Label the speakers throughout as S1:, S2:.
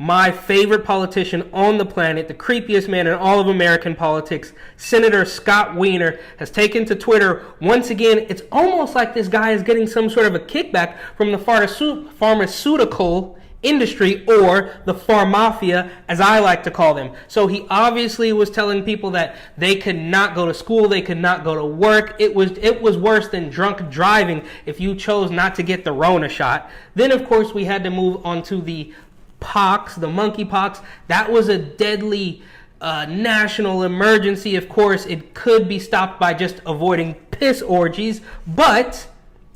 S1: my favorite politician on the planet, the creepiest man in all of American politics, Senator Scott Wiener, has taken to Twitter once again. It's almost like this guy is getting some sort of a kickback from the pharmaceutical industry, or the pharmafia, as I like to call them. So he obviously was telling people that they could not go to school, they could not go to work. It was worse than drunk driving if you chose not to get the Rona shot. Then, of course, we had to move on to the pox, the monkeypox. That was a deadly national emergency. Of course, it could be stopped by just avoiding piss orgies, but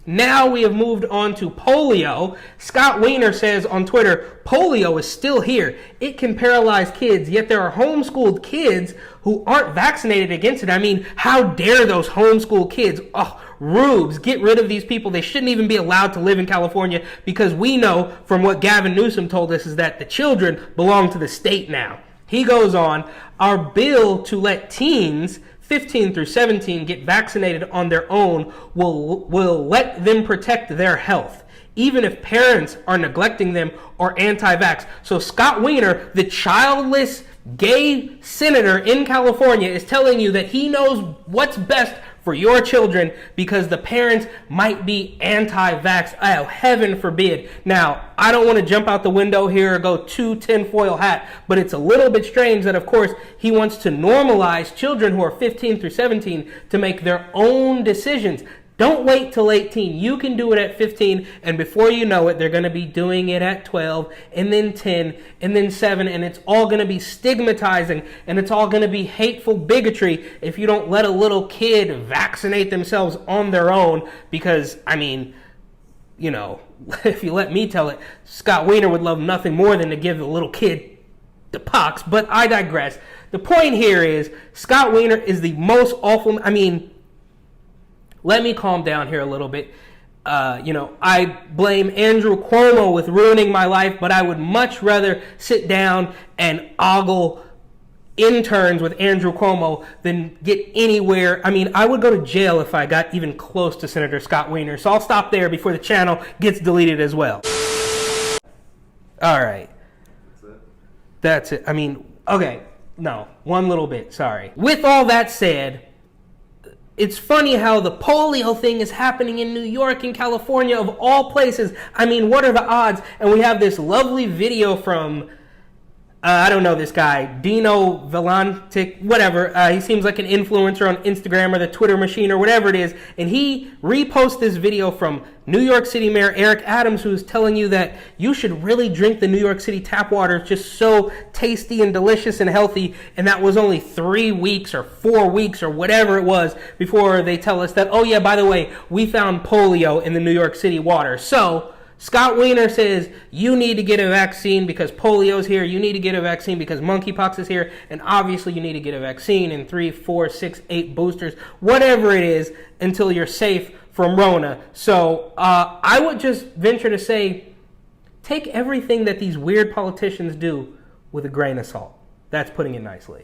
S1: now we have moved on to polio. Scott Wiener says on Twitter, polio is still here. It can paralyze kids, yet there are homeschooled kids who aren't vaccinated against it. I mean, how dare those homeschool kids? Oh, rubes, get rid of these people. They shouldn't even be allowed to live in California, because we know from what Gavin Newsom told us is that the children belong to the state now. He goes on, our bill to let teens 15 through 17 get vaccinated on their own will let them protect their health, even if parents are neglecting them or anti-vax. So Scott Wiener, the childless gay senator in California, is telling you that he knows what's best for your children because the parents might be anti-vax. Oh, heaven forbid. Now, I don't want to jump out the window here or go too tinfoil hat, but it's a little bit strange that, of course, he wants to normalize children who are 15 through 17 to make their own decisions. Don't wait till 18. You can do it at 15, and before you know it, they're going to be doing it at 12, and then 10, and then 7, and it's all going to be stigmatizing, and it's all going to be hateful bigotry if you don't let a little kid vaccinate themselves on their own, because, I mean, you know, if you let me tell it, Scott Wiener would love nothing more than to give the little kid the pox, but I digress. The point here is, Scott Wiener is the most awful, let me calm down here a little bit. I blame Andrew Cuomo with ruining my life, but I would much rather sit down and ogle interns with Andrew Cuomo than get anywhere. I would go to jail if I got even close to Senator Scott Wiener. So I'll stop there before the channel gets deleted as well. All right. That's it. Okay. No, one little bit. Sorry. With all that said, it's funny how the polio thing is happening in New York and California, of all places. What are the odds? And we have this lovely video from, I don't know this guy, Dino Velantic, whatever. He seems like an influencer on Instagram or the Twitter machine or whatever it is. And he reposts this video from New York City Mayor Eric Adams, who's telling you that you should really drink the New York City tap water. It's just so tasty and delicious and healthy. And that was only 3 weeks or 4 weeks or whatever it was before they tell us that, oh yeah, by the way, we found polio in the New York City water. So Scott Wiener says you need to get a vaccine because polio is here. You need to get a vaccine because monkeypox is here. And obviously you need to get a vaccine in 3, 4, 6, 8 boosters, whatever it is, until you're safe from Rona. So I would just venture to say, take everything that these weird politicians do with a grain of salt. That's putting it nicely.